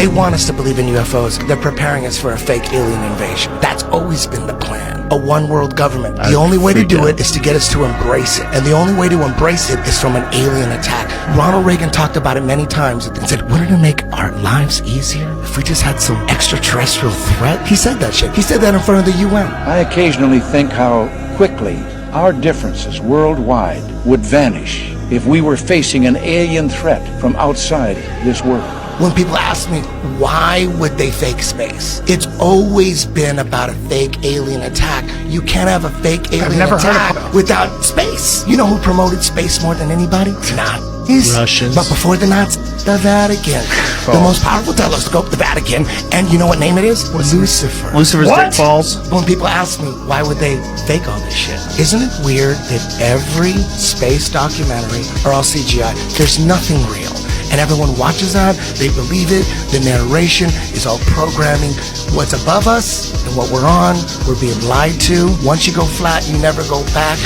They want us to believe in UFOs. They're preparing us for a fake alien invasion. That's always been the plan. A one-world government. The only way to do it is to get us to embrace it. And the only way to embrace it is from an alien attack. Ronald Reagan talked about it many times and said, wouldn't it make our lives easier if we just had some extraterrestrial threat? He said that shit. He said that in front of the UN. I occasionally think how quickly our differences worldwide would vanish if we were facing an alien threat from outside this world. When people ask me, why would they fake space? It's always been about a fake alien attack. You can't have a fake alien attack without space. You know who promoted space more than anybody? Nazis. Russians. But before the Nazis, the Vatican. The most powerful telescope, the Vatican. And you know what name it is? Lucifer. Lucifer's dick balls. When people ask me, why would they fake all this shit? Isn't it weird that every space documentary are all CGI? There's nothing real. And everyone watches that, they believe it, the narration is all programming what's above us and what we're on, we're being lied to. Once you go flat, you never go back.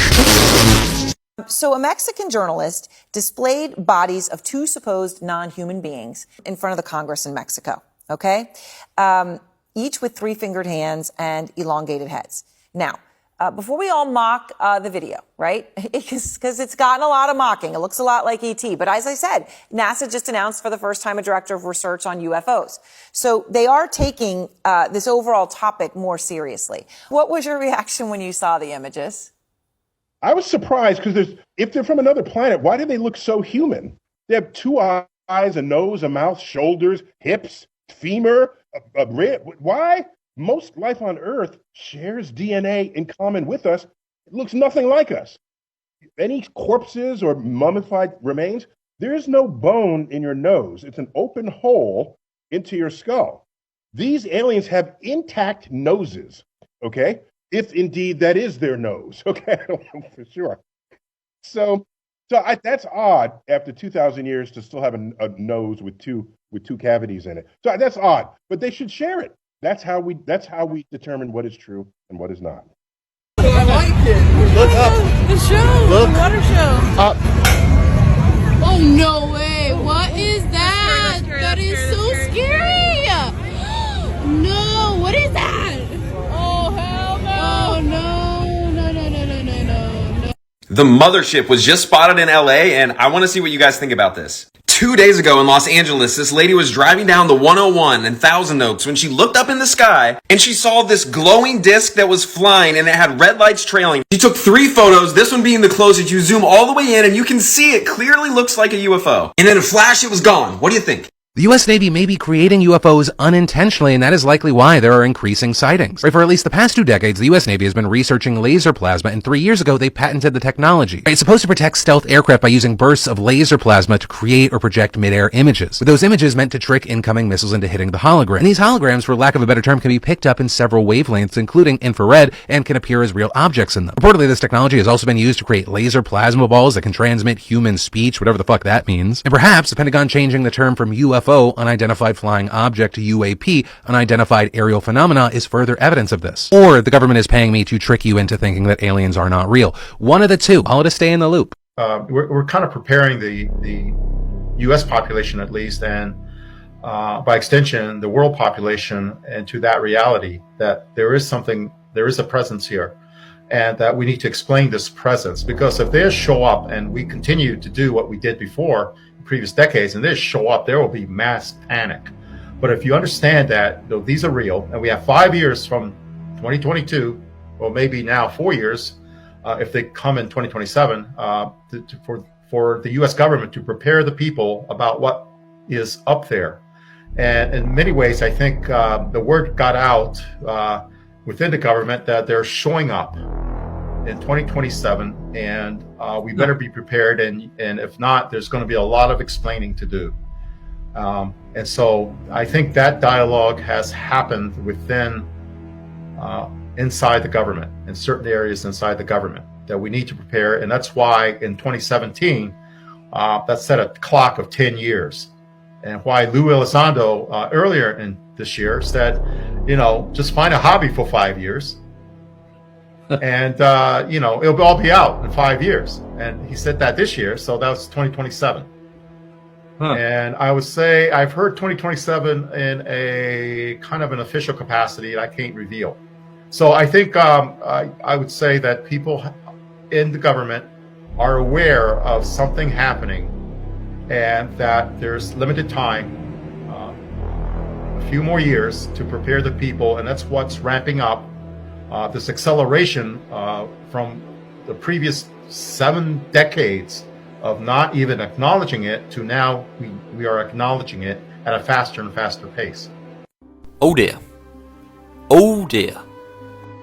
So a Mexican journalist displayed bodies of two supposed non-human beings in front of the Congress in Mexico, okay? Each with three-fingered hands and elongated heads. Now, before we all mock the video, right? Because it's gotten a lot of mocking. It looks a lot like ET. But as I said, NASA just announced for the first time a director of research on UFOs. So they are taking this overall topic more seriously. What was your reaction when you saw the images? I was surprised because if they're from another planet, why do they look so human? They have two eyes, a nose, a mouth, shoulders, hips, femur, a rib. Why? Most life on Earth shares DNA in common with us. It looks nothing like us. Any corpses or mummified remains, there is no bone in your nose. It's an open hole into your skull. These aliens have intact noses, okay? If indeed that is their nose, okay? I don't know for sure. So that's odd after 2,000 years to still have a nose with two cavities in it. So that's odd, but they should share it. That's how we determine what is true and what is not. I like it. Look up. The show. Look. The water show. Up. Oh, no way. What is that? That is so scary. No. What is that? Oh, hell no. Oh, no. No. The mothership was just spotted in LA, and I want to see what you guys think about this. 2 days ago in Los Angeles, this lady was driving down the 101 and Thousand Oaks when she looked up in the sky and she saw this glowing disc that was flying and it had red lights trailing. She took 3 photos, this one being the closest. You zoom all the way in and you can see it clearly looks like a UFO. And in a flash, it was gone. What do you think? The U.S. Navy may be creating UFOs unintentionally, and that is likely why there are increasing sightings. Right, for at least the past 2 decades, the U.S. Navy has been researching laser plasma, and 3 years ago, they patented the technology. It's supposed to protect stealth aircraft by using bursts of laser plasma to create or project mid-air images, with those images meant to trick incoming missiles into hitting the hologram. And these holograms, for lack of a better term, can be picked up in several wavelengths, including infrared, and can appear as real objects in them. Reportedly, this technology has also been used to create laser plasma balls that can transmit human speech, whatever the fuck that means. And perhaps the Pentagon changing the term from UFO, unidentified flying object, to UAP, unidentified aerial phenomena, is further evidence of this. Or the government is paying me to trick you into thinking that aliens are not real. One of the two. I'll to stay in the loop. We're kind of preparing the U.S. population, at least, and by extension, the world population, into that reality that there is a presence here, and that we need to explain this presence. Because if they show up and we continue to do what we did before, previous decades, and they show up, there will be mass panic. But if you understand that these are real, and we have 5 years from 2022, or maybe now 4 years, if they come in 2027, for the U.S. government to prepare the people about what is up there. And in many ways, I think the word got out within the government that they're showing up in 2027, and we better be prepared, and if not, there's going to be a lot of explaining to do. And so I think that dialogue has happened within inside the government, in certain areas inside the government, that we need to prepare. And that's why in 2017 that set a clock of 10 years, and why Lou Elizondo earlier in this year said, just find a hobby for 5 years and it'll all be out in 5 years. And he said that this year, so that was 2027. And I would say I've heard 2027 in a kind of an official capacity that I can't reveal. So I think I would say that people in the government are aware of something happening and that there's limited time, a few more years to prepare the people, and that's what's ramping up this acceleration from the previous 7 decades of not even acknowledging it to now we are acknowledging it at a faster and faster pace. Oh dear. Oh dear.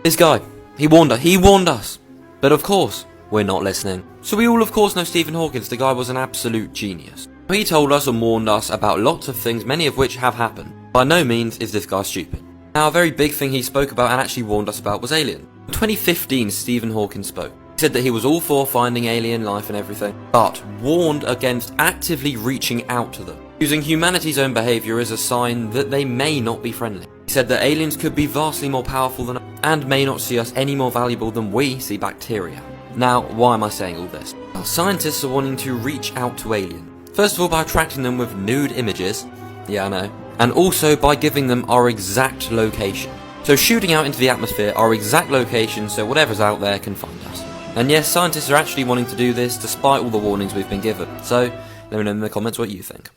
This guy, he warned us. But of course, we're not listening. So we all of course know Stephen Hawking, the guy was an absolute genius. He told us and warned us about lots of things, many of which have happened. By no means is this guy stupid. Now a very big thing he spoke about and actually warned us about was alien. In 2015, Stephen Hawking spoke. He said that he was all for finding alien life and everything, but warned against actively reaching out to them, using humanity's own behaviour as a sign that they may not be friendly. He said that aliens could be vastly more powerful than us and may not see us any more valuable than we see bacteria. Now, why am I saying all this? Well, scientists are wanting to reach out to aliens. First of all, by attracting them with nude images. Yeah, I know. And also by giving them our exact location. So shooting out into the atmosphere our exact location so whatever's out there can find us. And yes, scientists are actually wanting to do this despite all the warnings we've been given. So, let me know in the comments what you think.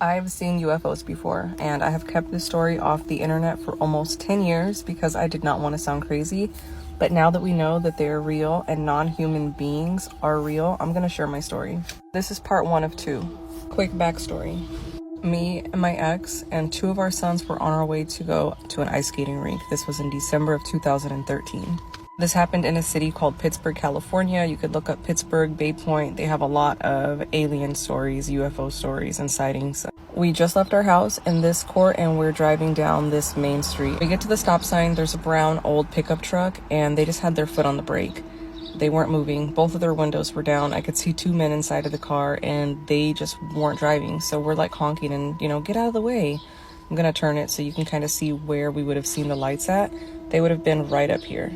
I've seen UFOs before, and I have kept this story off the internet for almost 10 years because I did not want to sound crazy. But now that we know that they're real and non-human beings are real, I'm going to share my story. This is part 1 of 2. Quick backstory. Me and my ex and 2 of our sons were on our way to go to an ice skating rink. This was in December of 2013. This happened in a city called Pittsburgh, California. You could look up Pittsburgh, Bay Point. They have a lot of alien stories, UFO stories, and sightings. We just left our house in this court and we're driving down this main street. We get to the stop sign. There's a brown old pickup truck and they just had their foot on the brake. They weren't moving. Both of their windows were down. I could see 2 men inside of the car and they just weren't driving. So we're like honking and, get out of the way. I'm going to turn it so you can kind of see where we would have seen the lights at. They would have been right up here.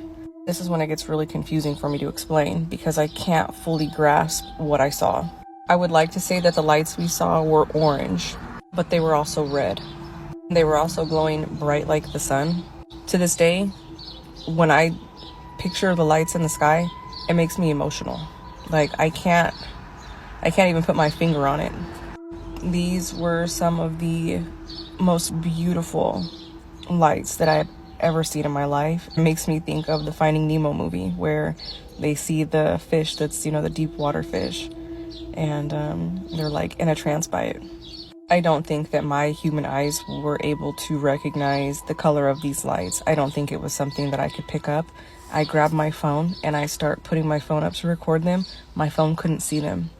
This is when it gets really confusing for me to explain because I can't fully grasp what I saw. I would like to say that the lights we saw were orange, but they were also red. They were also glowing bright like the sun. To this day, when I picture the lights in the sky, it makes me emotional. Like I can't even put my finger on it. These were some of the most beautiful lights that I've ever seen in my life. It makes me think of the Finding Nemo movie where they see the fish that's, the deep water fish, and they're like in a trance by it. I don't think that my human eyes were able to recognize the color of these lights. I don't think it was something that I could pick up. I grab my phone and I start putting my phone up to record them. My phone couldn't see them.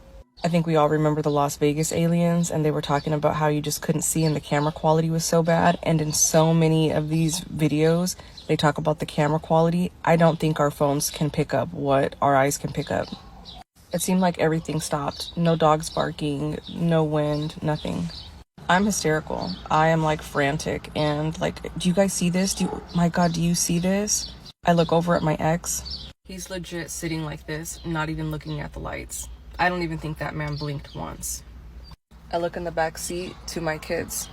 I think we all remember the Las Vegas aliens, and they were talking about how you just couldn't see and the camera quality was so bad. And in so many of these videos, they talk about the camera quality. I don't think our phones can pick up what our eyes can pick up. It seemed like everything stopped. No dogs barking, no wind, nothing. I'm hysterical. I am like frantic and like, do you guys see this? My God, do you see this? I look over at my ex. He's legit sitting like this, not even looking at the lights. I don't even think that man blinked once. I look in the back seat to my kids.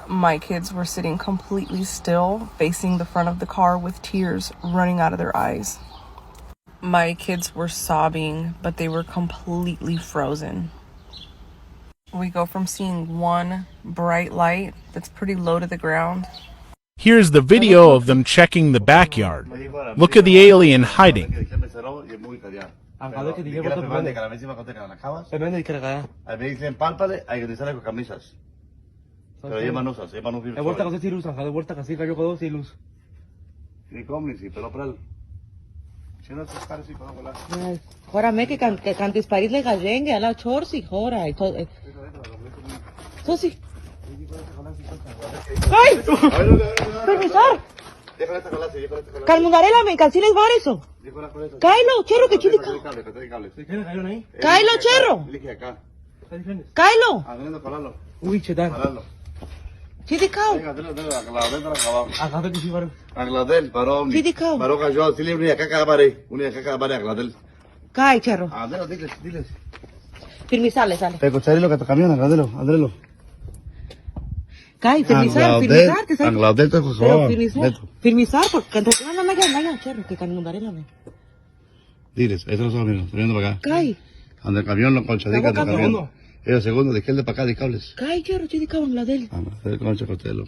My kids were sitting completely still, facing the front of the car with tears running out of their eyes. My kids were sobbing, but they were completely frozen. We go from seeing one bright light that's pretty low to the ground. Here's the video of them checking the backyard. Look at the alien hiding. Hora me que cantis Paris le gallenge ala chorsi hora Sosi. Ay! Permisar! Calmundarela me cansiles var eso. Kailo, cherro que chili. Kailo, cherro. Kailo. Uy, chetan. Chidi kao. Agladel, paró. Chidi kao. Paró cayó, sí, unia caca bare, Agladel. Kai, Cherro. Adelo, diles. Firmisarle, sale. Te escucharé lo que te camiona, Agladelo. Kai, firmisar, que sale. Agladel, te Pero firmisar, porque no, Cherro, que canundaré la vez. Diles, eso lo son, estoy viendo para acá. Kai. Ande el camión, lo conchadica, el camión. Ellos segundo, de izquierda para acá, de cables. Kai, Cherro, Chidi kao, Agladel. Concha, costelo.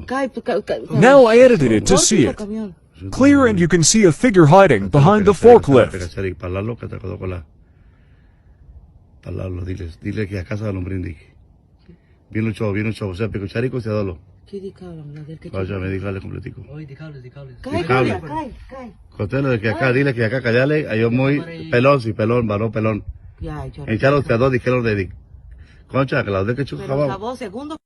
Kai, Now I edited it to see it. Clear, and you can see a figure hiding behind the forklift. Parlarlo, que te acordó con la... Parlarlo, dile que a casa del hombre indique. Viene un show, o sea, picucharico se adolo. Chidi kao, Agladel, que Vaya, me dígale completico. Kai. Costelo, de que acá, dile que acá callale, yo muy pelón, varón pelón. Ya, Cherro. Echalo usted a dos, dijeron de Concha, que la de que chuca Pero, segundo.